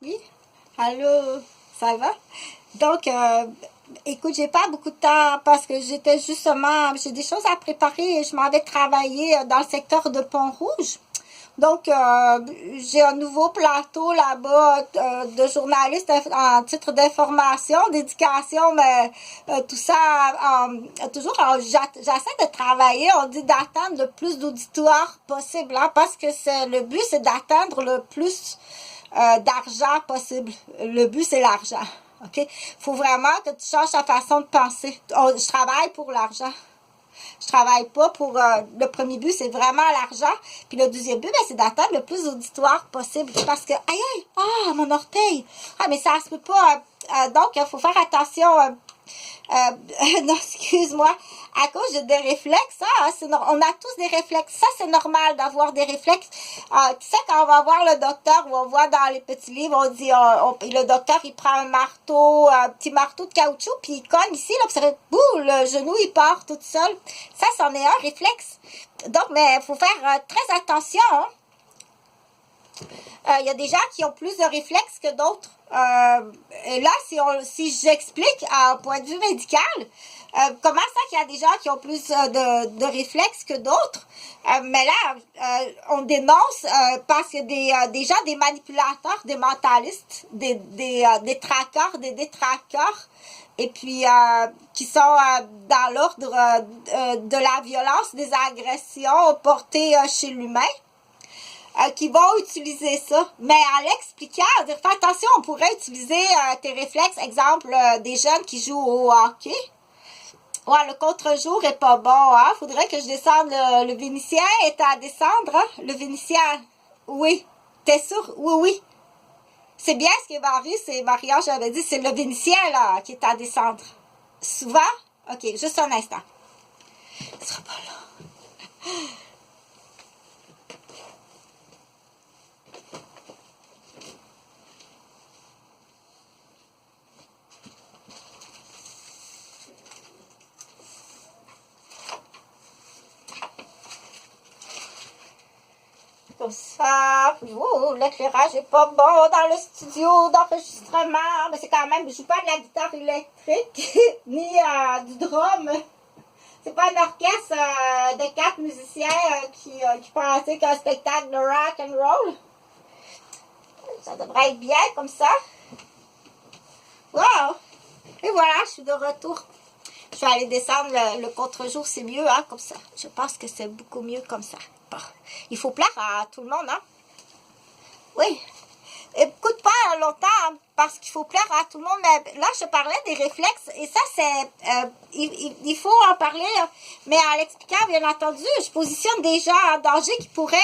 Oui, allô, ça va? Donc, écoute, j'ai pas beaucoup de temps parce que j'ai des choses à préparer et je m'en vais travailler dans le secteur de Pont-Rouge. Donc, j'ai un nouveau plateau là-bas de journaliste en titre d'information, d'éducation, mais tout ça, toujours, j'essaie de travailler, on dit d'atteindre le plus d'auditoires possible, hein, parce que le but, c'est d'atteindre le plus d'argent possible. Le but, c'est l'argent. OK? Faut vraiment que tu changes ta façon de penser. Je travaille pour l'argent. Je travaille pas pour... le premier but, c'est vraiment l'argent. Puis le deuxième but, ben, c'est d'atteindre le plus d'auditoire possible. Parce que, aïe, aïe, ah, mon orteil. Ah, mais ça se peut pas. Donc, il faut faire attention. Non, excuse-moi, à cause de des réflexes, on a tous des réflexes. Ça, c'est normal d'avoir des réflexes. Tu sais, quand on va voir le docteur, ou on voit dans les petits livres, on dit, le docteur, il prend un petit marteau de caoutchouc, puis il cogne ici, là, puis ça fait, bouh, le genou, il part tout seul. Ça, c'en est un réflexe. Donc, mais il faut faire très attention, hein. Il y a des gens qui ont plus de réflexes que d'autres. Et là, si j'explique à un point de vue médical, comment ça qu'il y a des gens qui ont plus de réflexes que d'autres? Mais là, on dénonce parce que des gens, des manipulateurs, des mentalistes, des traqueurs, des détraqueurs, et puis qui sont dans l'ordre de la violence, des agressions portées chez l'humain. Qui vont utiliser ça. Mais en l'expliquant, dire, fais attention, on pourrait utiliser tes réflexes. Exemple, des jeunes qui jouent au hockey. Ouais, le contre-jour est pas bon, hein. Faudrait que je descende. Le Vénitien est à descendre, hein. Le Vénitien, oui. T'es sûr? Oui, oui. C'est bien ce que Marie-Ange avait dit, c'est le Vénitien, là, qui est à descendre. Souvent? Ok, juste un instant. Ce sera pas là. Comme ça. Oh, l'éclairage est pas bon dans le studio d'enregistrement. Mais c'est quand même, je joue pas de la guitare électrique, ni du drum. C'est pas un orchestre de 4 musiciens qui pratiquent un spectacle de rock and roll. Ça devrait être bien comme ça. Wow! Et voilà, je suis de retour. Je vais aller descendre le contre-jour, c'est mieux, hein, comme ça. Je pense que c'est beaucoup mieux comme ça. Bon. Il faut plaire à tout le monde, hein? Oui. Écoute pas longtemps, parce qu'il faut plaire à tout le monde. Mais là, je parlais des réflexes, et ça, c'est... il faut en parler, mais en l'expliquant, bien entendu, je positionne des gens en danger qui pourraient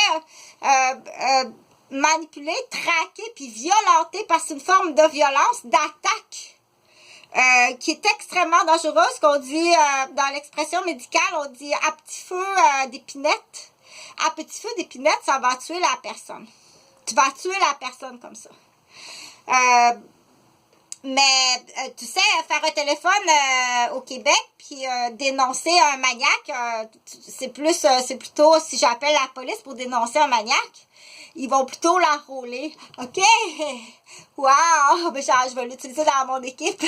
manipuler, traquer, puis violenter, parce que c'est une forme de violence, d'attaque. Qui est extrêmement dangereuse, qu'on dit dans l'expression médicale, on dit à petit feu d'épinette. À petit feu d'épinette, ça va tuer la personne. Tu vas tuer la personne comme ça. Mais tu sais, faire un téléphone au Québec puis dénoncer un maniaque, c'est plutôt si j'appelle la police pour dénoncer un maniaque, ils vont plutôt l'enrôler. OK? Wow! Je vais l'utiliser dans mon équipe.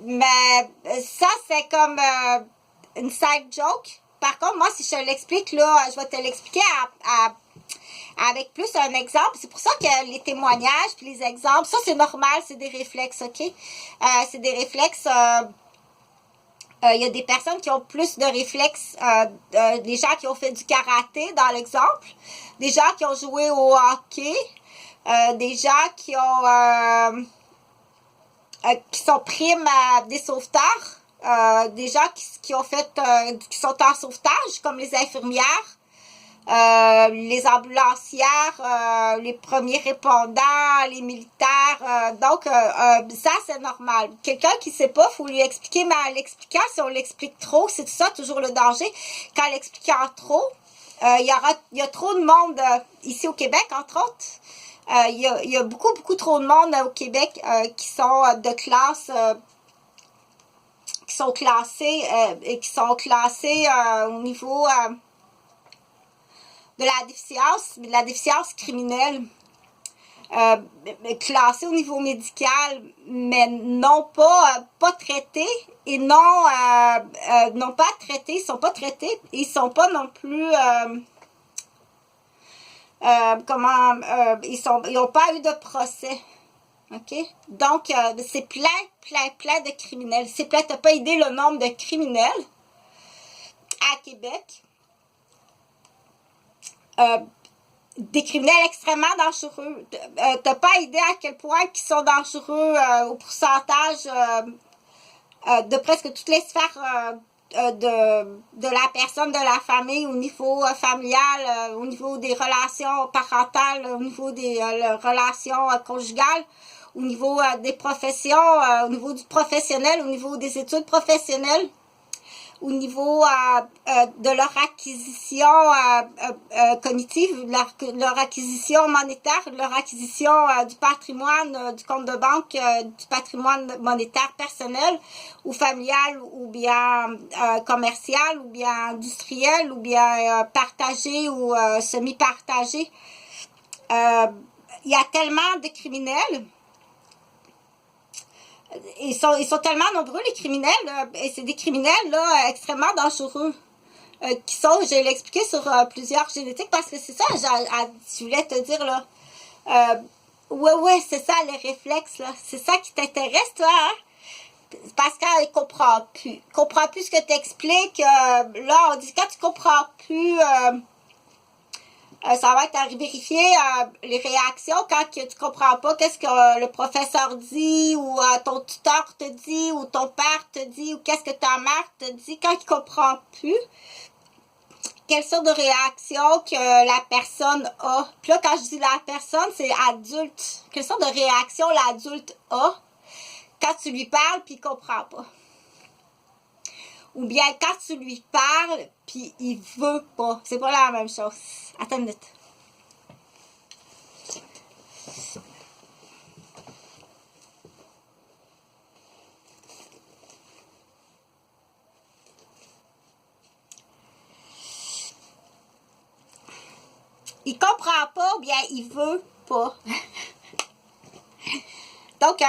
Mais ça, c'est comme une side joke. Par contre, moi, si je te l'explique, là, je vais te l'expliquer avec plus un exemple. C'est pour ça que les témoignages puis les exemples, ça, c'est normal, c'est des réflexes, OK? C'est des réflexes... il y a des personnes qui ont plus de réflexes, des gens qui ont fait du karaté, dans l'exemple, des gens qui ont joué au hockey, des gens qui sont primes des sauveteurs, des gens qui qui sont en sauvetage, comme les infirmières, les ambulancières, les premiers répondants, les militaires. Donc, ça, c'est normal. Quelqu'un qui sait pas, faut lui expliquer, mais en l'expliquant, si on l'explique trop, c'est ça toujours le danger. Qu'en l'expliquant trop, il y a trop de monde ici au Québec, entre autres. Il y a beaucoup, beaucoup trop de monde au Québec qui sont de classe... qui sont classés et qui sont classés au niveau... de la déficience criminelle. classés au niveau médical, mais non pas traités et non pas traités, ils sont pas traités, ils sont pas non plus ils n'ont pas eu de procès. OK? Donc, c'est plein de criminels. C'est plein, t'as pas idée le nombre de criminels à Québec. Des criminels extrêmement dangereux. T'as pas idée à quel point ils sont dangereux au pourcentage de presque toutes les sphères de la personne, de la famille, au niveau familial, au niveau des relations parentales, au niveau des relations conjugales, au niveau des professions, au niveau du professionnel, au niveau des études professionnelles, au niveau de leur acquisition cognitive, leur acquisition monétaire, leur acquisition du patrimoine, du compte de banque, du patrimoine monétaire personnel ou familial ou bien commercial ou bien industriel ou bien partagé ou semi-partagé. Il y a tellement de criminels. Ils sont tellement nombreux, les criminels, et c'est des criminels là, extrêmement dangereux, qui sont, je l'ai expliqué sur plusieurs génétiques, parce que c'est ça, je voulais te dire, là. Ouais, c'est ça, les réflexes, là. C'est ça qui t'intéresse, toi, hein? Parce qu'elle comprend plus ce que tu expliques. Là, on dit, quand tu comprends plus... ça va être à vérifier les réactions quand tu ne comprends pas qu'est-ce que le professeur dit ou ton tuteur te dit ou ton père te dit ou qu'est-ce que ta mère te dit quand tu ne comprends plus. Quelle sorte de réaction que la personne a. Puis là, quand je dis la personne, c'est adulte. Quelle sorte de réaction l'adulte a quand tu lui parles puis il ne comprend pas. Ou bien quand tu lui parles puis il veut pas. C'est pas la même chose. Attends une minute. Il comprend pas ou bien il veut pas. Donc,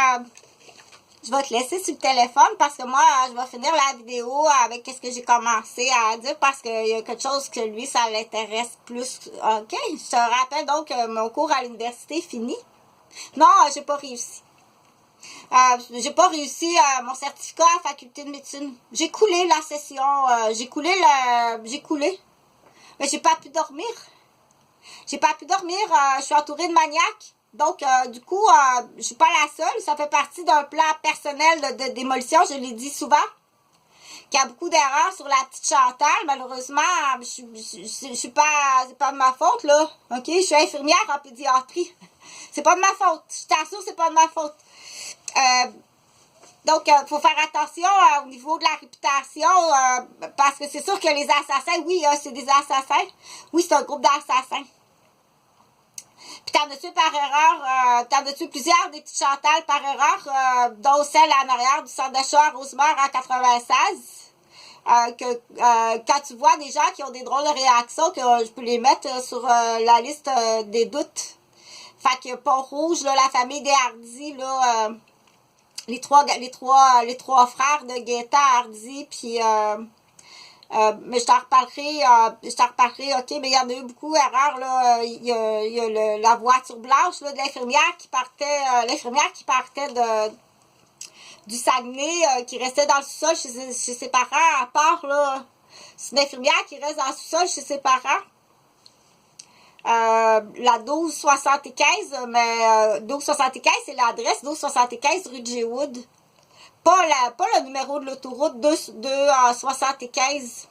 je vais te laisser sur le téléphone parce que moi, je vais finir la vidéo avec ce que j'ai commencé à dire parce qu'il y a quelque chose que lui, ça l'intéresse plus. OK? Je te rappelle donc que mon cours à l'université est fini. Non, j'ai pas réussi. J'ai pas réussi mon certificat à la faculté de médecine. J'ai coulé la session. J'ai coulé. Mais j'ai pas pu dormir. Je suis entourée de maniaques. Donc, du coup, je suis pas la seule. Ça fait partie d'un plan personnel de démolition, je l'ai dit souvent. Qu'il y a beaucoup d'erreurs sur la petite Chantal. Malheureusement, je suis pas, c'est pas de ma faute, là. OK? Je suis infirmière en pédiatrie. C'est pas de ma faute. Je t'assure, c'est pas de ma faute. Donc, il faut faire attention au niveau de la réputation, parce que c'est sûr que les assassins, oui, c'est des assassins. Oui, c'est un groupe d'assassins. Puis t'en as tué par erreur, t'en as tué plusieurs des petites Chantal par erreur, dont celle en arrière du centre d'achat à Rosemère en 96. Quand tu vois des gens qui ont des drôles de réactions, que je peux les mettre sur la liste des doutes. Fait que Pont-Rouge, là, la famille des Hardy, là, les trois frères de Gaétan Hardy, puis mais je t'en reparlerai, OK, mais il y en a eu beaucoup d'erreurs, là. Il y a la voiture blanche, là, de l'infirmière qui partait du Saguenay, qui restait dans le sous-sol chez ses parents, à part, là, c'est une infirmière qui reste dans le sous-sol chez ses parents. La 1275, mais 1275, c'est l'adresse, 1275 rue de Géwood. Pas le numéro de l'autoroute, 275.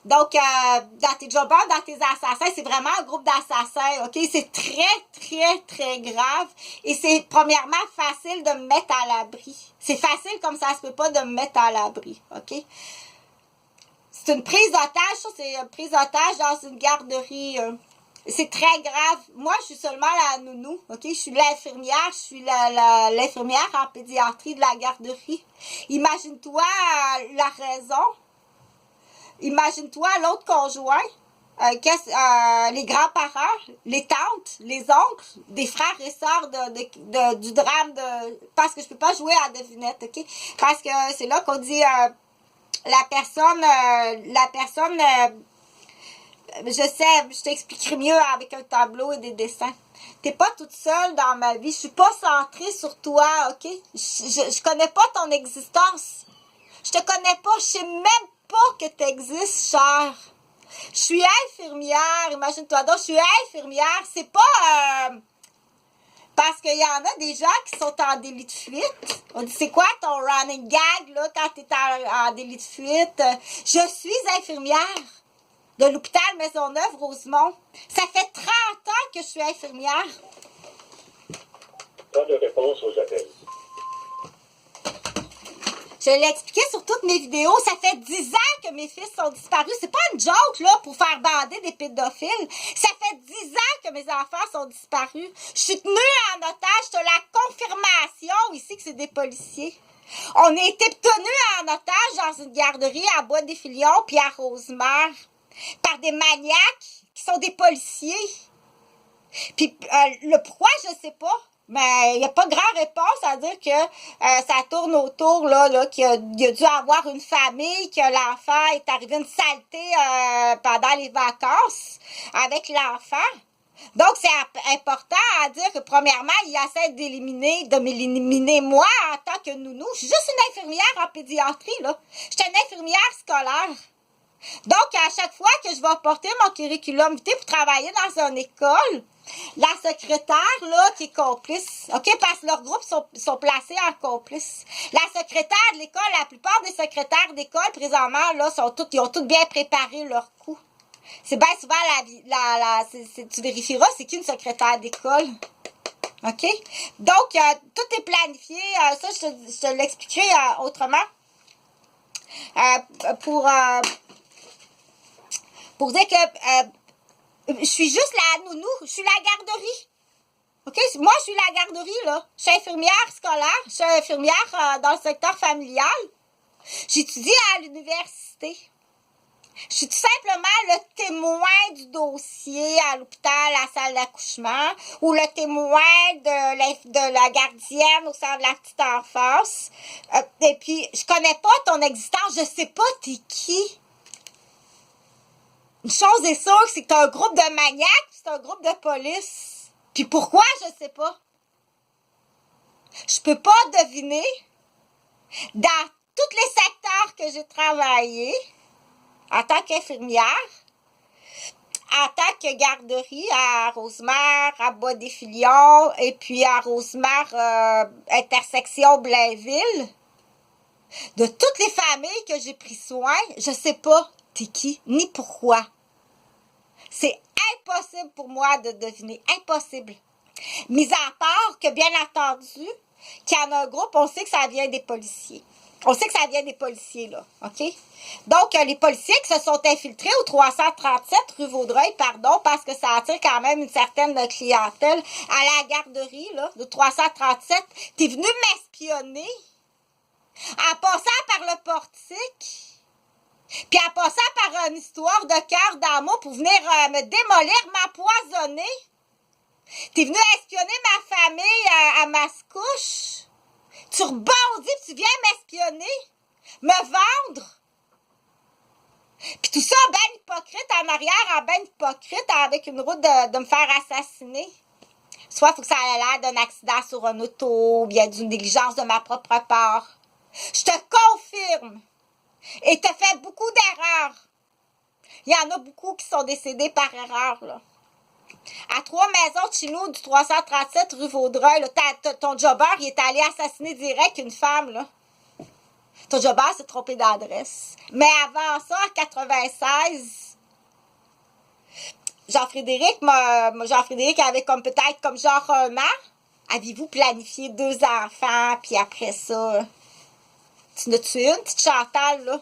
Donc, dans tes jobbers, dans tes assassins, c'est vraiment un groupe d'assassins, OK? C'est très grave. Et c'est, premièrement, facile de me mettre à l'abri. C'est facile comme ça se peut pas de me mettre à l'abri, OK? C'est une prise d'otage, ça, c'est une prise d'otage dans une garderie. C'est très grave. Moi, je suis seulement la nounou, OK? Je suis l'infirmière, je suis l'infirmière en pédiatrie de la garderie. Imagine-toi la raison. Imagine-toi l'autre conjoint. les grands-parents, les tantes, les oncles, des frères et sœurs du drame parce que je peux pas jouer à la devinette, ok? Parce que c'est là qu'on dit la personne, je sais, je t'expliquerai mieux avec un tableau et des dessins. T'es pas toute seule dans ma vie. Je suis pas centrée sur toi, ok? Je connais pas ton existence. Je te connais pas. Je sais même pas que t'existes, chère. Je suis infirmière. Imagine-toi donc, je suis infirmière. C'est pas parce qu'il y en a des gens qui sont en délit de fuite. On dit, c'est quoi ton running gag, là, quand t'es en délit de fuite? Je suis infirmière de l'hôpital Maisonneuve-Rosemont. Ça fait 30 ans que je suis infirmière. Pas de réponse aux appels. Je l'ai expliqué sur toutes mes vidéos. Ça fait 10 ans que mes fils sont disparus. C'est pas une joke, là, pour faire bander des pédophiles. Ça fait 10 ans que mes enfants sont disparus. Je suis tenue en otage. T'as la confirmation ici que c'est des policiers. On a été tenus en otage dans une garderie à Bois-des-Filions puis à Rosemère par des maniaques qui sont des policiers. Puis le pourquoi, je sais pas. Mais il n'y a pas grand réponse à dire que ça tourne autour, là qu'il a dû avoir une famille, que l'enfant est arrivé une saleté pendant les vacances avec l'enfant. Donc, c'est important à dire que, premièrement, il essaie de m'éliminer moi en tant que nounou. Je suis juste une infirmière en pédiatrie, là. Je suis une infirmière scolaire. Donc, à chaque fois que je vais porter mon curriculum vitae pour travailler dans une école, la secrétaire, là, qui est complice, OK, parce que leurs groupes sont placés en complice. La secrétaire de l'école, la plupart des secrétaires d'école, présentement, là, ils ont toutes bien préparé leur coup. C'est bien souvent tu vérifieras, c'est qui une secrétaire d'école. OK? Donc, tout est planifié. Ça, je te l'expliquerai autrement. Pour dire que je suis juste la nounou, je suis la garderie. OK? Moi, je suis la garderie, là. Je suis infirmière scolaire, je suis infirmière dans le secteur familial. J'étudie à l'université. Je suis tout simplement le témoin du dossier à l'hôpital, à la salle d'accouchement, ou le témoin de la gardienne au sein de la petite enfance. Et puis, je connais pas ton existence, je sais pas t'es qui. Une chose est sûre, c'est que t'as un groupe de maniaques, c'est un groupe de police. Puis pourquoi, je sais pas. Je peux pas deviner dans tous les secteurs que j'ai travaillé, en tant qu'infirmière, en tant que garderie à Rosemère, à Bois-des-Filions, et puis à Rosemère, intersection Blainville, de toutes les familles que j'ai pris soin, je sais pas t'es qui, ni pourquoi. C'est impossible pour moi de deviner, impossible. Mis à part que, bien entendu, qu'il y en a un groupe, on sait que ça vient des policiers. On sait que ça vient des policiers, là, OK? Donc, les policiers qui se sont infiltrés au 337 rue Vaudreuil, parce que ça attire quand même une certaine clientèle à la garderie, là, de 337. T'es venu m'espionner en passant par le portique, puis en passant par une histoire de cœur d'amour pour venir me démolir, m'empoisonner. T'es venu espionner ma famille à Mascouche. Tu rebondis, tu viens m'espionner, me vendre. Puis tout ça, ben hypocrite en arrière, ben hypocrite avec une route de me faire assassiner. Soit il faut que ça ait l'air d'un accident sur un auto, ou bien d'une négligence de ma propre part. Je te confirme. Et t'as fait beaucoup d'erreurs. Il y en a beaucoup qui sont décédés par erreur, là. À 3 maisons de chez nous, du 337 rue Vaudreuil, là, ton jobber, il est allé assassiner direct une femme, là. Ton jobber s'est trompé d'adresse. Mais avant ça, en 96, Jean-Frédéric avait peut-être comme genre un an. Avez-vous planifié 2 enfants, puis après ça, tu n'as tué une petite Chantal, là?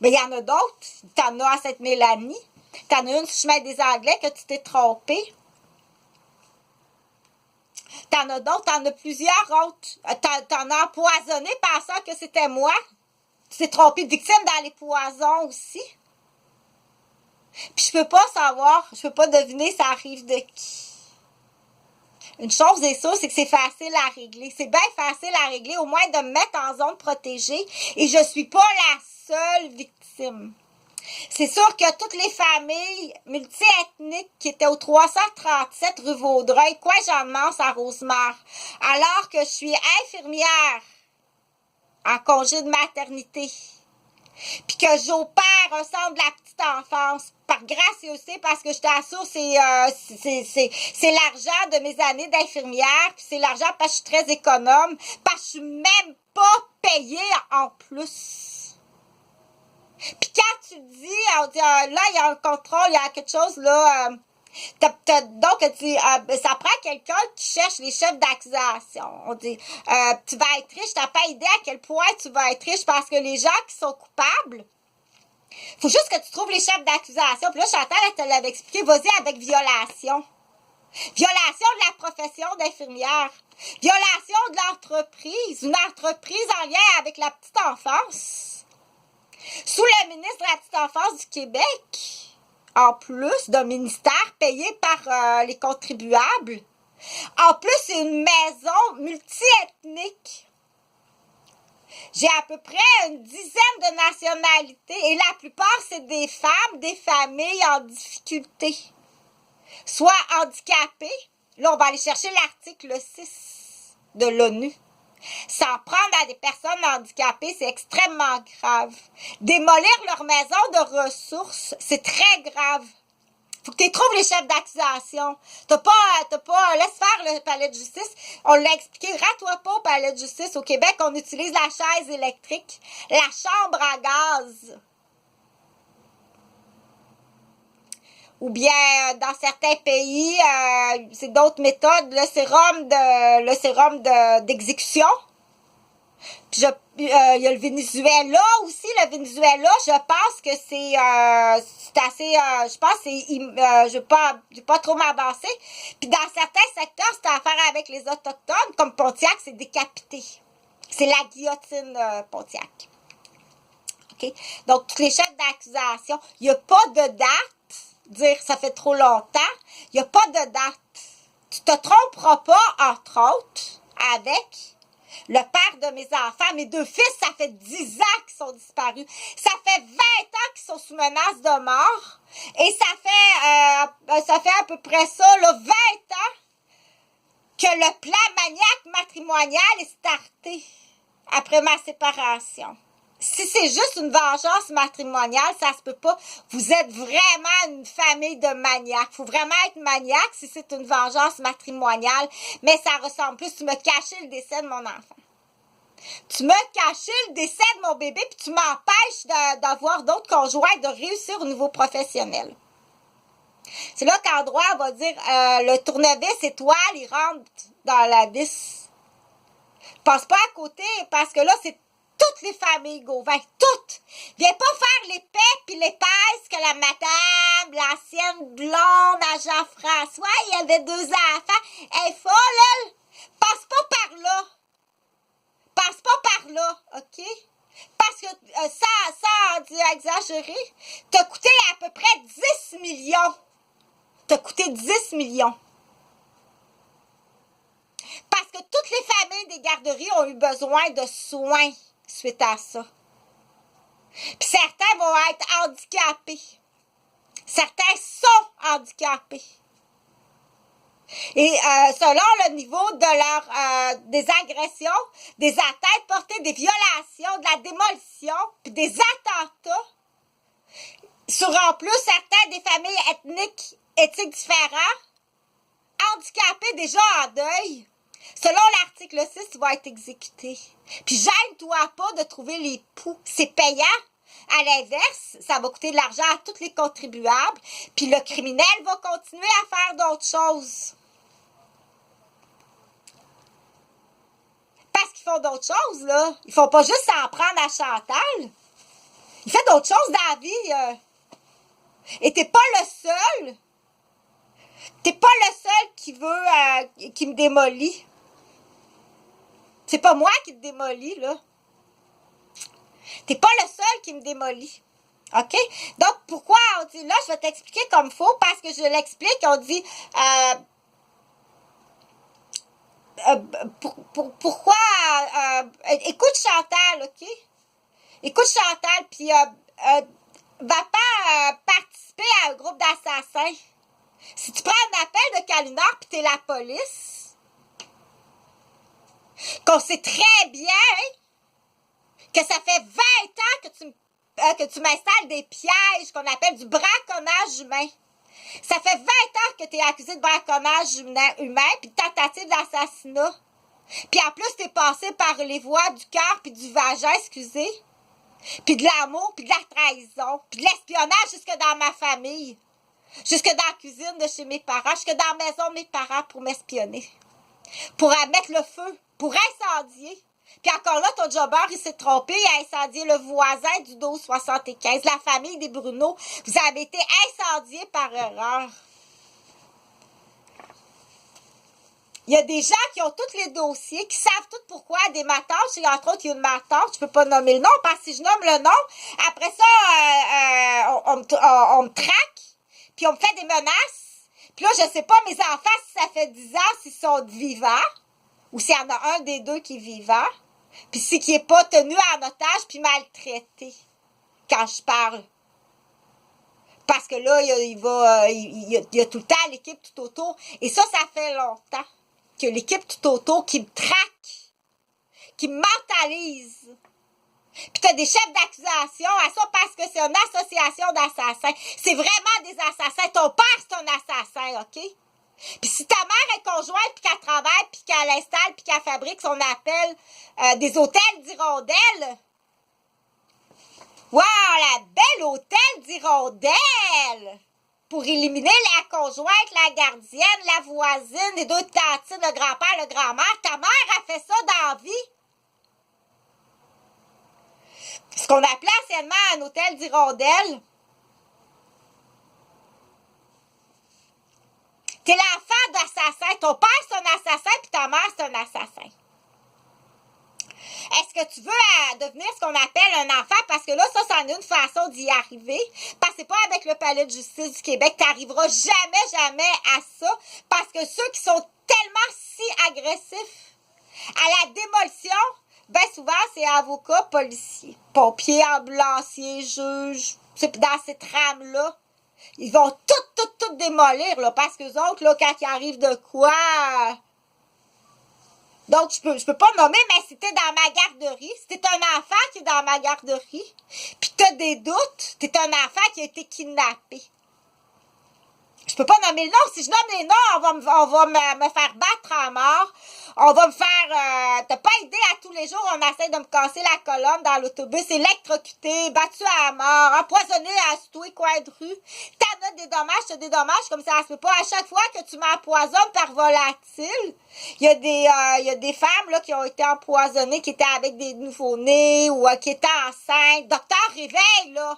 Mais il y en a d'autres. T'en as à Sainte-Mélanie. T'en as une sur le chemin des Anglais que tu t'es trompé. T'en as d'autres, t'en as plusieurs autres. T'en as empoisonné pensant que c'était moi. Tu t'es trompé de victime dans les poisons aussi. Puis je peux pas savoir, je peux pas deviner ça arrive de qui. Une chose est sûre, c'est que c'est facile à régler. C'est bien facile à régler, au moins de me mettre en zone protégée. Et je suis pas la seule victime. C'est sûr que toutes les familles multiethniques qui étaient au 337 rue Vaudreuil, quoi j'en mange à Rosemère, alors que je suis infirmière en congé de maternité, puis que j'opère un centre de la petite enfance, par gracieuseté, parce que je t'assure, c'est l'argent de mes années d'infirmière, puis c'est l'argent parce que je suis très économe, parce que je suis même pas payée en plus. Puis quand tu dis, on dit, là, il y a un contrôle, il y a quelque chose, là, donc, ça prend quelqu'un qui cherche les chefs d'accusation. On dit, tu vas être riche, t'as pas idée à quel point tu vas être riche parce que les gens qui sont coupables, faut juste que tu trouves les chefs d'accusation. Puis là, Chantal, elle te l'avait expliqué, vas-y avec violation. Violation de la profession d'infirmière. Violation de l'entreprise. Une entreprise en lien avec la petite enfance. Sous le ministre de la petite enfance du Québec. En plus d'un ministère payé par les contribuables. En plus, c'est une maison multiethnique. J'ai à peu près une dizaine de nationalités et la plupart, c'est des femmes, des familles en difficulté. Soit handicapées. Là, on va aller chercher l'article 6 de l'ONU. S'en prendre à des personnes handicapées, c'est extrêmement grave. Démolir leur maison de ressources, c'est très grave. Faut que tu trouves les chefs d'accusation. T'as pas, laisse faire le palais de justice. On l'a expliqué, rate-toi pas au palais de justice. Au Québec, on utilise la chaise électrique, la chambre à gaz. Ou bien, dans certains pays, c'est d'autres méthodes, le sérum d'exécution. Puis il y a le Venezuela aussi. Le Venezuela, je pense que c'est assez, je pense que je vais pas trop m'avancer. Puis dans certains secteurs, c'est à faire avec les Autochtones, comme Pontiac, c'est décapité. C'est la guillotine Pontiac. OK? Donc, tous les chefs d'accusation, il n'y a pas de date, dire ça fait trop longtemps, il n'y a pas de date. Tu te tromperas pas, entre autres, avec le père de mes enfants. Mes deux fils, ça fait 10 ans qu'ils sont disparus. Ça fait 20 ans qu'ils sont sous menace de mort. Et ça fait à peu près ça, là, 20 ans que le plan maniaque matrimonial est starté après ma séparation. Si c'est juste une vengeance matrimoniale, ça se peut pas. Vous êtes vraiment une famille de maniaques. Faut vraiment être maniaque si c'est une vengeance matrimoniale. Mais ça ressemble plus. Tu m'as caché le décès de mon enfant. Tu m'as caché le décès de mon bébé puis tu m'empêches d'avoir d'autres conjoints et de réussir au niveau professionnel. C'est là qu'en droit, on va dire le tournevis étoile, il rentre dans la vis. Passe pas à côté parce que là, c'est toutes les familles Gauvin, toutes. Viens pas faire l'épais puis l'épaisse que la madame, l'ancienne blonde à Jean-François, il y avait 2 enfants. Elle est folle, elle. Passe pas par là. Passe pas par là, OK? Parce que sans exagérer, t'as coûté à peu près 10 millions. T'as coûté 10 millions. Parce que toutes les familles des garderies ont eu besoin de soins suite à ça. Puis certains vont être handicapés. Certains sont handicapés. Et selon le niveau de des agressions, des atteintes portées, des violations, de la démolition, puis des attentats, sur en plus certains des familles éthiques différentes, handicapés déjà en deuil, selon l'article 6, il va être exécuté. Puis gêne-toi pas de trouver les poux. C'est payant. À l'inverse, ça va coûter de l'argent à tous les contribuables. Puis le criminel va continuer à faire d'autres choses. Parce qu'ils font d'autres choses, là. Ils font pas juste s'en prendre à Chantal. Il fait d'autres choses dans la vie. Et t'es pas le seul. T'es pas le seul qui me démolit. C'est pas moi qui te démolis, là. T'es pas le seul qui me démolit. OK? Donc, pourquoi on dit là, je vais t'expliquer comme faux, parce que je l'explique, on dit pourquoi écoute Chantal, OK? Écoute Chantal, puis va pas participer à un groupe d'assassins. Si tu prends un appel de Calunar puis t'es la police, qu'on sait très bien que ça fait 20 ans que tu m'installes des pièges qu'on appelle du braconnage humain. Ça fait 20 ans que tu es accusé de braconnage humain puis de tentative d'assassinat. Puis en plus, t'es passé par les voies du cœur puis du vagin, excusez. Puis de l'amour, puis de la trahison, puis de l'espionnage jusque dans ma famille. Jusque dans la cuisine de chez mes parents, jusque dans la maison de mes parents pour m'espionner. Pour mettre le feu, pour incendier. Puis encore là, ton jobber, il s'est trompé, il a incendié le voisin du 1275, la famille des Bruno. Vous avez été incendié par erreur. Il y a des gens qui ont tous les dossiers, qui savent tout pourquoi des matanches, et entre autres, il y a une matanche, je peux pas nommer le nom, parce que si je nomme le nom, après ça, on me traque, puis on me fait des menaces. Puis là, je sais pas, mes enfants, si ça fait 10 ans, s'ils sont vivants, ou s'il y en a un des deux qui est vivant, puis si qui est pas tenu en otage, puis maltraité, quand je parle. Parce que là, il y a tout le temps l'équipe tout autour. Et ça fait longtemps que l'équipe tout autour qui me traque, qui me mentalise. Puis t'as des chefs d'accusation à ça parce que c'est une association d'assassins. C'est vraiment des assassins. Ton père, c'est un assassin, OK? Puis si ta mère est conjointe, puis qu'elle travaille, puis qu'elle installe, puis qu'elle fabrique son appel des hôtels d'hirondelles. Wow, la belle hôtel d'hirondelles! Pour éliminer la conjointe, la gardienne, la voisine, les deux tantines, le grand-père, le grand-mère. Ta mère a fait ça dans la vie. Ce qu'on appelait anciennement un hôtel d'hirondelles. T'es l'enfant d'assassin. Ton père, c'est un assassin, puis ta mère, c'est un assassin. Est-ce que tu veux devenir ce qu'on appelle un enfant? Parce que là, ça, c'en est une façon d'y arriver. Parce que c'est pas avec le palais de justice du Québec. T'arriveras jamais à ça. Parce que ceux qui sont tellement si agressifs à la démolition, bien souvent, c'est avocats, policiers, pompiers, ambulanciers, juges. Dans ces trames-là, ils vont tout démolir, là. Parce qu'eux autres, là, quand il arrive de quoi... Donc, je peux pas nommer, mais si t'es dans ma garderie, si t'es un enfant qui est dans ma garderie, puis t'as des doutes, t'es un enfant qui a été kidnappé. Je peux pas nommer le nom. Si je nomme les noms, on va me faire battre à mort. On va me faire... t'as pas idée, à tous les jours, on essaie de me casser la colonne dans l'autobus, électrocuté, battu à mort, empoisonné à tous les coins de rue. T'as t'as des dommages comme ça se peut pas. À chaque fois que tu m'empoisonnes par volatile, il y a des femmes là qui ont été empoisonnées, qui étaient avec des nouveau-nés ou qui étaient enceintes. Docteur, réveille, là!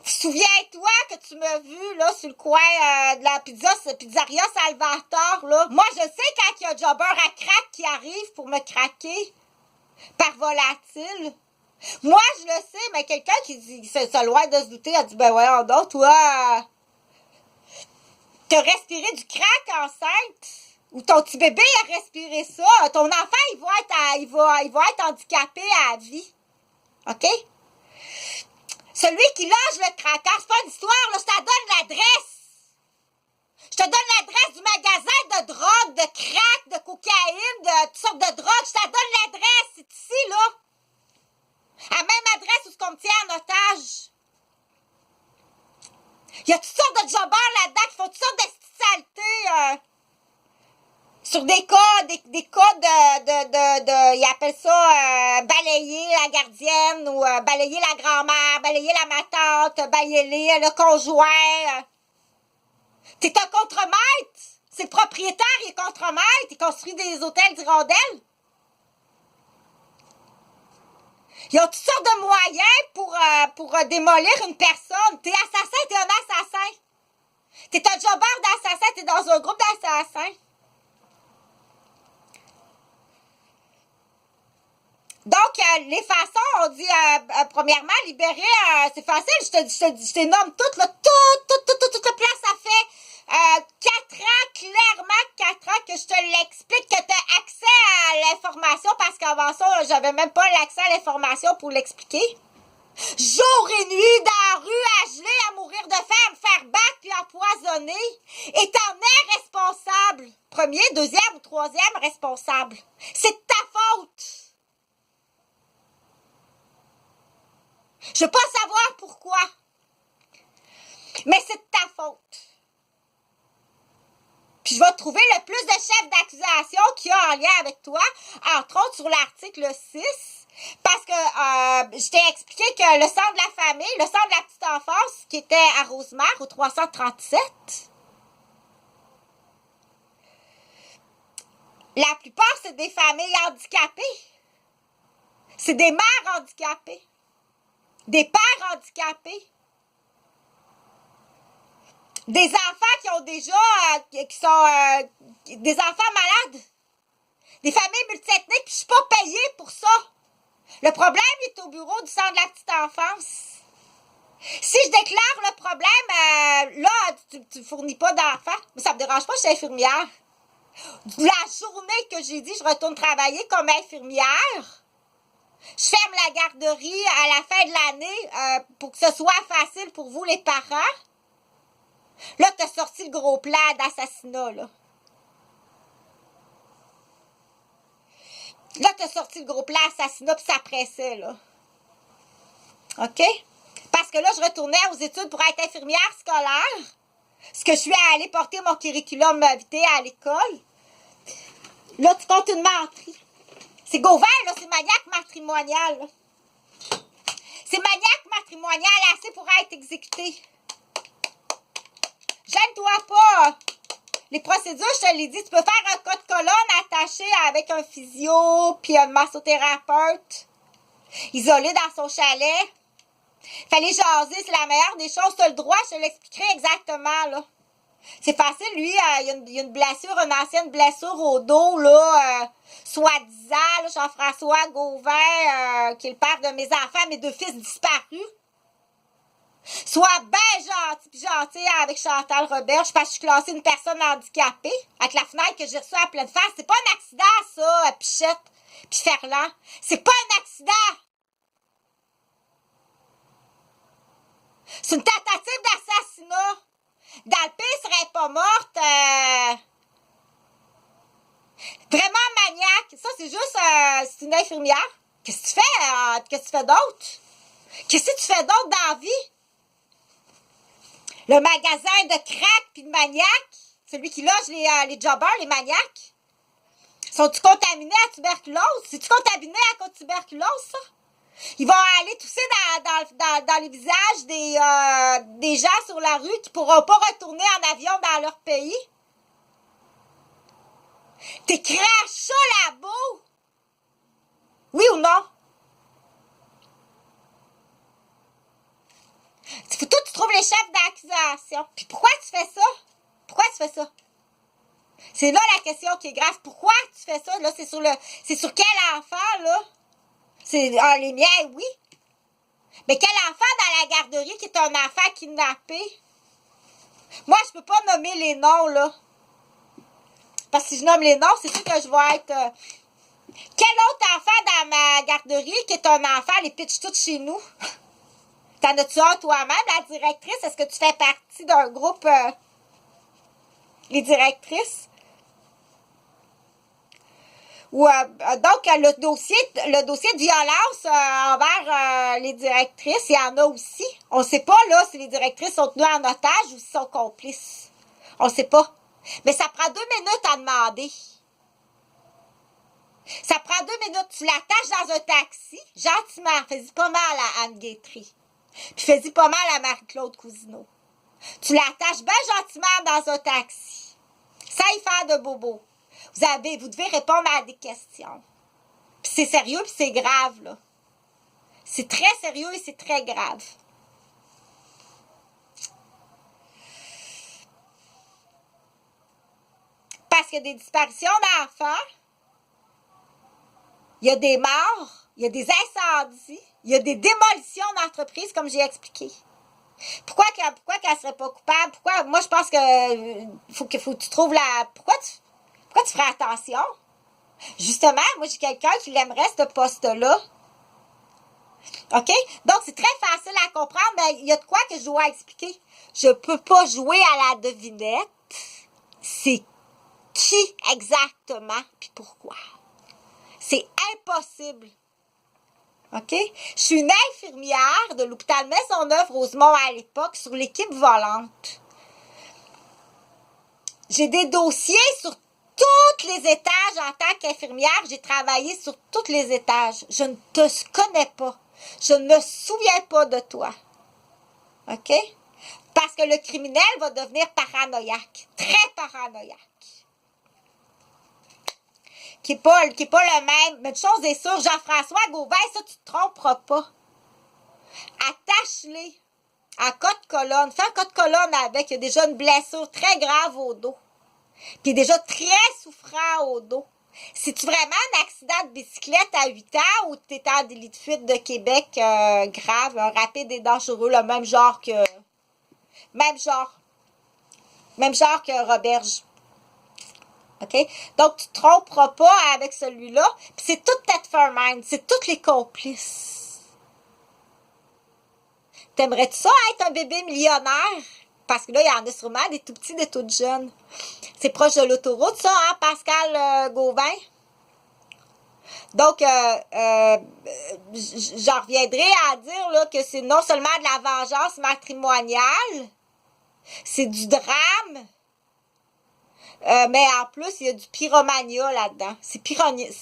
Souviens-toi que tu m'as vu là sur le coin de la pizzeria Salvatore là. Moi je sais quand il y a un jobber à crack qui arrive pour me craquer par volatile. Moi je le sais, mais quelqu'un qui dit c'est loin de se douter, a dit ben voyons donc, toi t'as respiré du crack enceinte. Ou ton petit bébé a respiré ça. Ton enfant il va être handicapé à vie. OK? Celui qui loge le craquage, c'est pas une histoire, là, je te donne l'adresse. Je te donne l'adresse du magasin de drogue, de crack, de cocaïne, de toutes sortes de drogues. Je te donne l'adresse, c'est ici, là. À la même adresse où ce qu'on me tient en otage. Il y a toutes sortes de jobbers là-dedans qui font toutes sortes de saletés. Sur des cas de ils appellent ça balayer la gardienne ou balayer la grand-mère, balayer la matante, balayer le conjoint. T'es un contremaître. C'est le propriétaire, il est contremaître. Il construit des hôtels d'hirondelles. Ils ont toutes sortes de moyens pour démolir une personne. T'es assassin, t'es un assassin. T'es un jobber d'assassin, t'es dans un groupe d'assassins. Donc, les façons, on dit, premièrement, libérer, c'est facile, je te nomme toutes, là, toute la place, ça fait 4 ans, clairement 4 ans que je te l'explique, que tu as accès à l'information, parce qu'avant ça, j'avais même pas l'accès à l'information pour l'expliquer. Jour et nuit, dans la rue, à geler, à mourir de faim, à me faire battre puis empoisonner. Et t'en es responsable. Premier, deuxième ou troisième responsable. C'est de ta faute. Je veux pas savoir pourquoi. Mais c'est de ta faute. Puis je vais trouver le plus de chefs d'accusation qu'il y a en lien avec toi, entre autres sur l'article 6. Parce que je t'ai expliqué que le centre de la famille, le centre de la petite enfance, qui était à Rosemère, au 337, la plupart, c'est des familles handicapées. C'est des mères handicapées. Des pères handicapés. Des enfants qui ont déjà, qui sont des enfants malades. Des familles multiethniques, puis je suis pas payée pour ça. Le problème est au bureau du centre de la petite enfance. Si je déclare le problème, là, tu fournis pas d'enfants. Mais ça me dérange pas, je suis infirmière. La journée que j'ai dit je retourne travailler comme infirmière, je ferme la garderie à la fin de l'année pour que ce soit facile pour vous, les parents. Là, t'as sorti le gros plan d'assassinat, là. Là, t'as sorti le gros plan assassinat, puis ça pressait, là. OK? Parce que là, je retournais aux études pour être infirmière scolaire. Ce que je suis allée porter mon curriculum vitae à l'école. Là, tu comptes une menterie. C'est Gauvin, là, c'est maniaque matrimonial, là. C'est maniaque matrimonial assez pour être exécuté. Gêne-toi pas. Les procédures, je te l'ai dit, tu peux faire un code colonne attaché avec un physio puis un massothérapeute isolé dans son chalet. Fallait jaser, c'est la meilleure des choses. Tu as le droit, je te l'expliquerai exactement, là. C'est facile, lui, il y a une blessure, une ancienne blessure au dos, là, soi-disant, là, Jean-François Gauvin, qui est le père de mes enfants, mes 2 fils disparus. Sois bien gentil pis gentil avec Chantal Roberge parce que je suis classée une personne handicapée avec la fenêtre que j'ai reçue à pleine face. C'est pas un accident, ça, Pichette pis Ferland. C'est pas un accident! C'est une tentative d'assassinat. Dalpé serait pas morte. Vraiment maniaque. Ça, c'est juste c'est une infirmière. Qu'est-ce que tu fais? Qu'est-ce que tu fais d'autre? Qu'est-ce que tu fais d'autre dans la vie? Le magasin de crack puis de maniaque, celui qui loge les jobbers, les maniaques, sont-ils contaminés à tuberculose? C'est-tu contaminé à tuberculose, ça? Ils vont aller tousser dans les visages des gens sur la rue qui pourront pas retourner en avion dans leur pays. T'es crachats là-bas? Oui ou non? Toi, tu trouves les chefs d'accusation. Puis pourquoi tu fais ça? Pourquoi tu fais ça? C'est là la question qui est grave. Pourquoi tu fais ça? Là, c'est sur quel enfant, là? C'est les miens, oui. Mais quel enfant dans la garderie qui est un enfant kidnappé? Moi, je peux pas nommer les noms, là. Parce que si je nomme les noms, c'est sûr que je vais être... Quel autre enfant dans ma garderie qui est un enfant, les pitch toutes chez nous? T'en as-tu un toi-même, la directrice? Est-ce que tu fais partie d'un groupe, les directrices? Ou, donc, le dossier de violence envers les directrices, il y en a aussi. On ne sait pas, là, si les directrices sont tenues en otage ou si sont complices. On ne sait pas. Mais ça prend 2 minutes à demander. Ça prend 2 minutes. Tu l'attaches dans un taxi, gentiment. Fais-y pas mal à Anne Guétry. Puis fais-y pas mal à Marie-Claude Cousineau. Tu l'attaches bien gentiment dans un taxi. Sans y faire de bobo. Vous devez répondre à des questions. Puis c'est sérieux, puis c'est grave, là. C'est très sérieux et c'est très grave. Parce qu'il y a des disparitions d'enfants. Il y a des morts. il y a des incendies, il y a des démolitions d'entreprises, comme j'ai expliqué. Pourquoi qu'elle serait pas coupable? Pourquoi? Moi, je pense que faut que tu trouves la... Pourquoi tu ferais attention? Justement, moi, j'ai quelqu'un qui l'aimerait, ce poste-là. OK? Donc, c'est très facile à comprendre, mais il y a de quoi que je dois expliquer. Je peux pas jouer à la devinette. C'est qui exactement, puis pourquoi. C'est impossible. OK? Je suis une infirmière de l'hôpital Maisonneuve-Rosemont à l'époque sur l'équipe volante. J'ai des dossiers sur tous les étages en tant qu'infirmière. J'ai travaillé sur tous les étages. Je ne te connais pas. Je ne me souviens pas de toi. OK? Parce que le criminel va devenir paranoïaque. Très paranoïaque. Qui est pas le même. Mais une chose est sûre, Jean-François Gauvin, ça, tu te tromperas pas. Attache-les en cas de colonne. Fais un cas de colonne avec. Il y a déjà une blessure très grave au dos. Puis déjà très souffrant au dos. C'est-tu vraiment un accident de bicyclette à 8 ans ou tu étais en délit de fuite de Québec grave, un rapide et dangereux, le même genre que Roberge. OK? Donc, tu te tromperas pas avec celui-là. Puis c'est toute Tetford, c'est tous les complices. T'aimerais-tu ça être un bébé millionnaire? Parce que là, il y en a sûrement des tout petits, des toutes jeunes. C'est proche de l'autoroute, ça, hein, Pascal Gauvin? Donc, j'en reviendrai à dire là, que c'est non seulement de la vengeance matrimoniale, c'est du drame, mais en plus, il y a du pyromania là-dedans. C'est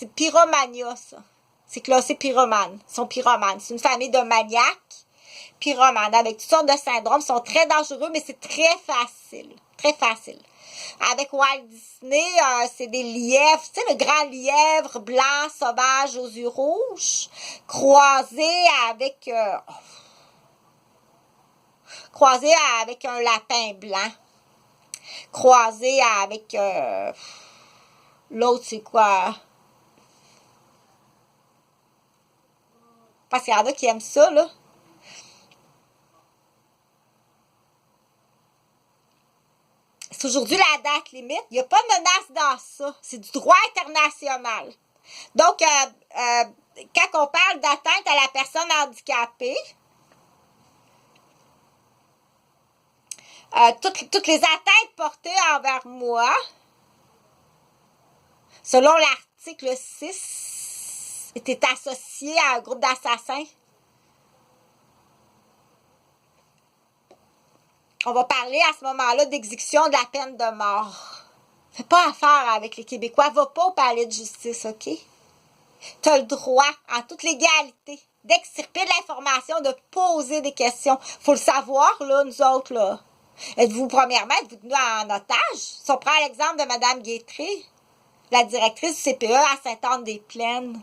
pyromania, ça. C'est classé pyromane. Ils sont pyromanes. C'est une famille de maniaques pyromanes avec toutes sortes de syndromes. Ils sont très dangereux, mais c'est très facile. Très facile. Avec Walt Disney, c'est des lièvres, tu sais, le grand lièvre blanc, sauvage aux yeux rouges, croisé avec un lapin blanc, croisé avec l'autre, c'est quoi? Parce qu'il y en a qui aiment ça, là. C'est aujourd'hui la date limite. Il n'y a pas de menace dans ça. C'est du droit international. Donc, quand on parle d'atteinte à la personne handicapée, toutes les atteintes portées envers moi, selon l'article 6, étaient associées à un groupe d'assassins. On va parler à ce moment-là d'exécution de la peine de mort. Fais pas affaire avec les Québécois. Va pas au palais de justice, OK? Tu as le droit, en toute légalité, d'extirper de l'information, de poser des questions. Faut le savoir, là, nous autres, là. Êtes-vous tenu en otage? Si on prend l'exemple de Mme Guétré, la directrice du CPE à Sainte-Anne-des-Plaines.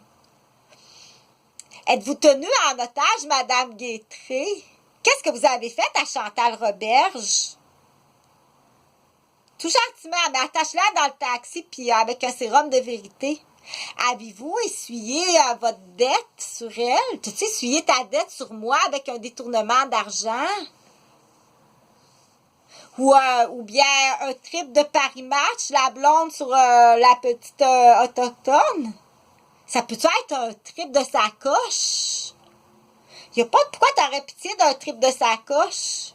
Êtes-vous tenu en otage, Mme Guétré? Qu'est-ce que vous avez fait à Chantal Roberge? Tout gentiment, mais attache-la dans le taxi puis avec un sérum de vérité. Avez-vous essuyé votre dette sur elle? T'as-tu essuyé ta dette sur moi avec un détournement d'argent? Ou bien un trip de Paris Match, la blonde sur la petite autochtone? Ça peut-tu être un trip de sacoche? Il n'y a pas de pourquoi t'aurais pitié d'un trip de sacoche.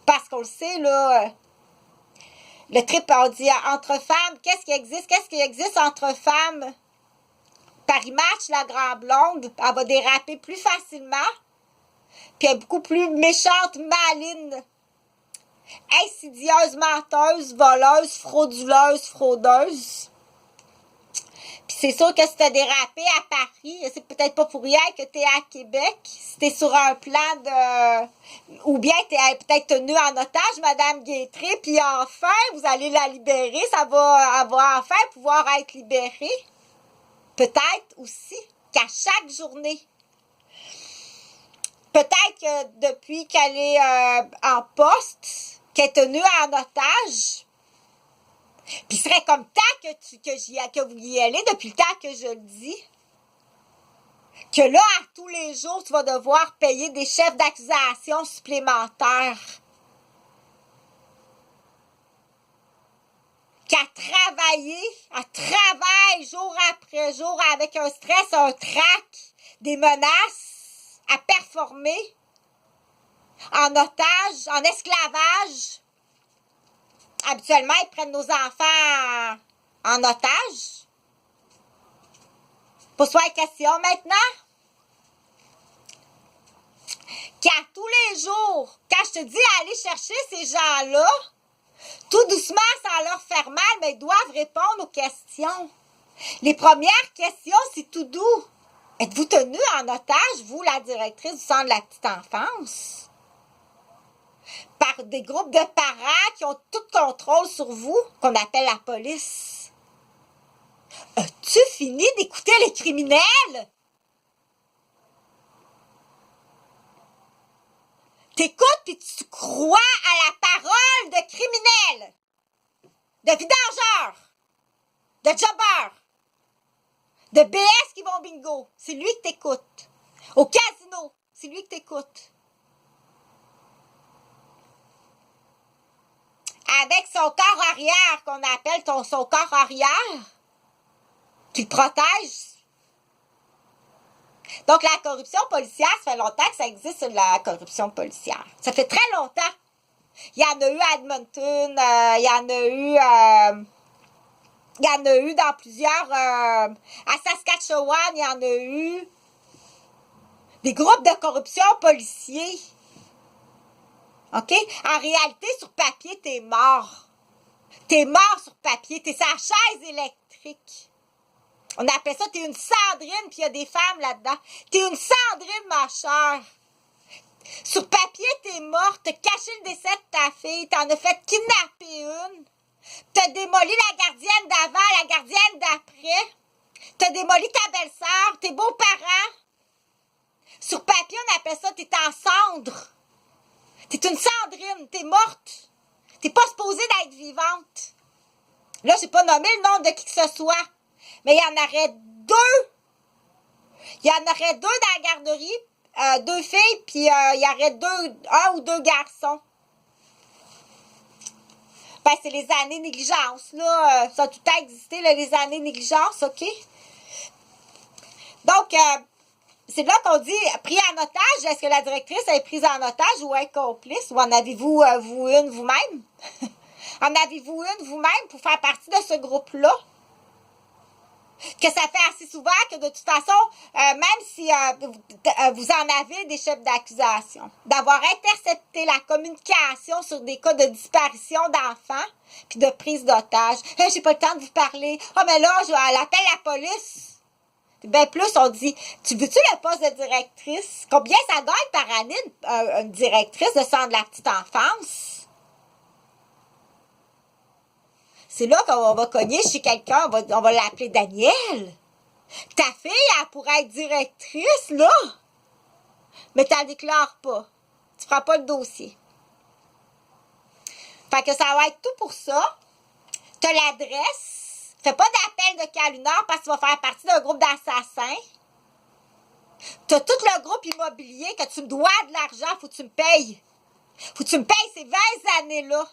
Parce qu'on le sait, là, le trip, on dit entre femmes, qu'est-ce qui existe entre femmes? Paris Match, la grande blonde, elle va déraper plus facilement. Puis elle est beaucoup plus méchante, maligne, insidieuse, menteuse, voleuse, fraudeuse. Puis c'est sûr que si t'as dérapé à Paris, c'est peut-être pas pour rien que t'es à Québec. Si t'es sur un plan de... Ou bien t'es peut-être tenue en otage, Madame Guétré, puis enfin, vous allez la libérer. Ça va enfin pouvoir être libérée. Peut-être aussi qu'à chaque journée. Peut-être que depuis qu'elle est en poste, qu'elle est tenue en otage... Puis il serait comme temps que vous y allez depuis le temps que je le dis. que là, à tous les jours, tu vas devoir payer des chefs d'accusation supplémentaires. Qu'à travailler, à travailler jour après jour avec un stress, un trac, des menaces, à performer en otage, en esclavage. Habituellement, ils prennent nos enfants en otage. Pose-toi la question maintenant. Qu'à tous les jours, quand je te dis aller chercher ces gens-là, tout doucement, sans leur faire mal, mais ils doivent répondre aux questions. Les premières questions, c'est tout doux. Êtes-vous tenu en otage, vous, la directrice du centre de la petite enfance? Par des groupes de parents qui ont tout contrôle sur vous, qu'on appelle la police. As-tu fini d'écouter les criminels? T'écoutes puis tu crois à la parole de criminels, de vidangeurs, de jobbers, de BS qui vont au bingo. C'est lui que t'écoutes. Au casino, c'est lui que t'écoutes. Avec son corps arrière, qu'on appelle son corps arrière, qui le protège. Donc, la corruption policière, ça fait longtemps que ça existe, la corruption policière. Ça fait très longtemps. Il y en a eu à Edmonton, il y en a eu dans plusieurs... à Saskatchewan, il y en a eu des groupes de corruption policiers. OK? En réalité, sur papier, t'es mort. T'es mort sur papier. T'es sa chaise électrique. On appelle ça, t'es une Sandrine, puis il y a des femmes là-dedans. T'es une Sandrine, ma chère. Sur papier, t'es morte. T'as caché le décès de ta fille. T'en as fait kidnapper une. T'as démoli la gardienne d'avant, la gardienne d'après. T'as démoli ta belle-sœur, tes beaux-parents. Sur papier, on appelle ça, t'es en cendre. T'es une Sandrine, t'es morte. T'es pas supposée d'être vivante. Là, j'ai pas nommé le nom de qui que ce soit. Mais il y en aurait deux. Il y en aurait deux dans la garderie. Deux filles, puis il y aurait un ou deux garçons. Ben, c'est les années négligence, là. Ça a tout le temps existé, là, les années négligence, OK? Donc, c'est là qu'on dit pris en otage. Est-ce que la directrice est prise en otage ou est complice? Ou en avez-vous vous une vous-même? En avez-vous une vous-même pour faire partie de ce groupe-là? Que ça fait assez souvent que de toute façon, même si vous en avez des chefs d'accusation, d'avoir intercepté la communication sur des cas de disparition d'enfants puis de prise d'otages. Hey, j'ai pas le temps de vous parler. Ah, mais là, elle appelle la police. Ben plus, on dit, tu veux-tu le poste de directrice? Combien ça gagne par année une directrice de centre de la petite enfance? C'est là qu'on va cogner chez quelqu'un, on va l'appeler Danielle. Ta fille, elle pourrait être directrice, là. Mais tu la déclares pas. Tu feras pas le dossier. Fait que ça va être tout pour ça. Tu as l'adresse. Fais pas d'appel de Calunar parce que tu vas faire partie d'un groupe d'assassins. Tu as tout le groupe immobilier que tu me dois de l'argent, faut que tu me payes. Faut que tu me payes ces 20 années-là.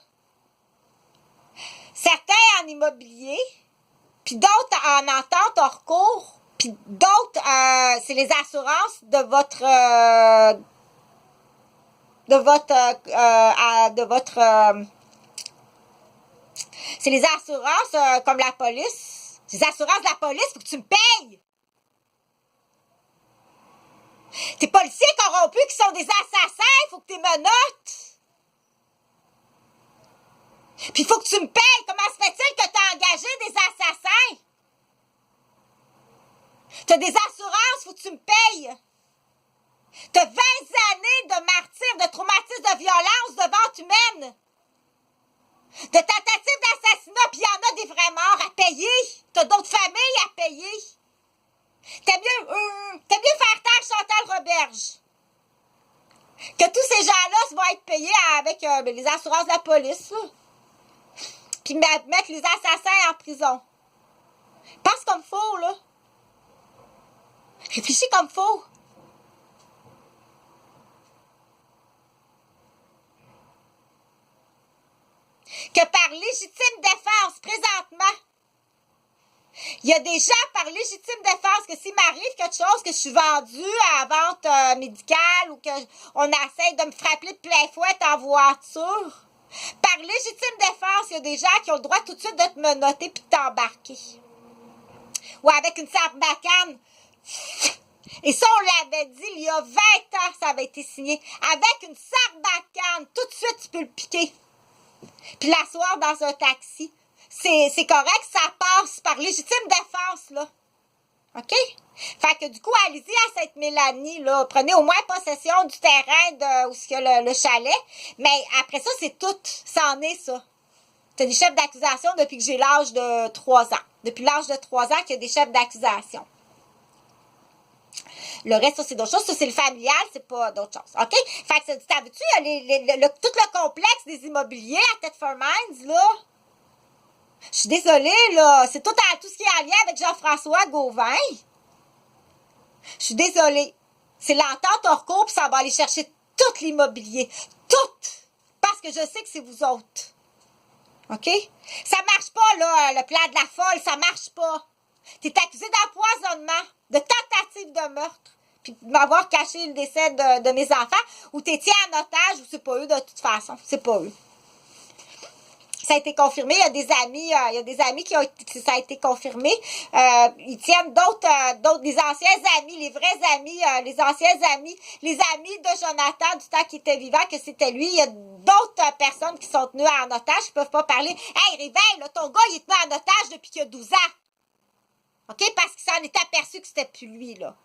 Certains en immobilier, puis d'autres en entente hors cours, puis d'autres, c'est les assurances de c'est les assurances comme la police. Les assurances de la police, faut que tu me payes. Tes policiers corrompus qui sont des assassins, faut que tu les menottes. Puis il faut que tu me payes. Comment se fait-il que tu as engagé des assassins? Tu as des assurances, faut que tu me payes. Tu as 20 années de martyrs, de traumatisme, de violence, de vente humaine. De tentatives d'assassinat, puis il y en a des vrais morts à payer. Tu as d'autres familles à payer. T'aimes mieux faire taire Chantal Roberge. Que tous ces gens-là vont être payés avec les assurances de la police, là. Puis mettre les assassins en prison. Pense comme faut, là. Réfléchis comme faut. Que par légitime défense, présentement, il y a des gens par légitime défense que s'il m'arrive quelque chose, que je suis vendue à la vente médicale ou qu'on essaie de me frapper de plein fouet en voiture, par légitime défense, il y a des gens qui ont le droit tout de suite de te menotter puis de t'embarquer. Ou avec une sarbacane. Et ça, on l'avait dit il y a 20 ans, ça avait été signé. Avec une sarbacane, tout de suite, tu peux le piquer. Puis l'asseoir dans un taxi. C'est correct, ça passe par légitime défense, là. OK? Fait que du coup, allez-y à Sainte-Mélanie, là. Prenez au moins possession du terrain où il y a le chalet. Mais après ça, c'est tout. Ça en est, ça. T'as des chefs d'accusation depuis que j'ai l'âge de 3 ans. Depuis l'âge de 3 ans qu'il y a des chefs d'accusation. Le reste, ça, c'est d'autres choses. Ça, c'est le familial, c'est pas d'autres choses. OK? Fait que, t'as-tu, tout le complexe des immobiliers à Thetford Mines, là? Je suis désolée, là. C'est tout ce qui est en lien avec Jean-François Gauvin. Je suis désolée. C'est l'entente hors cours, puis ça va aller chercher tout l'immobilier. Tout! Parce que je sais que c'est vous autres. OK? Ça marche pas, là, le plan de la folle. Ça marche pas. T'es accusé d'empoisonnement, de tentative de meurtre, puis de m'avoir caché le décès de mes enfants, ou t'es tiens en otage, ou c'est pas eux de toute façon. C'est pas eux. Ça a été confirmé. Il y a des amis qui ont été, ça a été confirmé. Ils tiennent d'autres, les anciens amis, les vrais amis, les anciens amis, les amis de Jonathan du temps qu'il était vivant, que c'était lui. Il y a d'autres personnes qui sont tenues en otage, qui peuvent pas parler. Hey, réveille, là, ton gars, il est tenu en otage depuis qu'il a 12 ans. OK? Parce qu'il s'en est aperçu que c'était plus lui, là.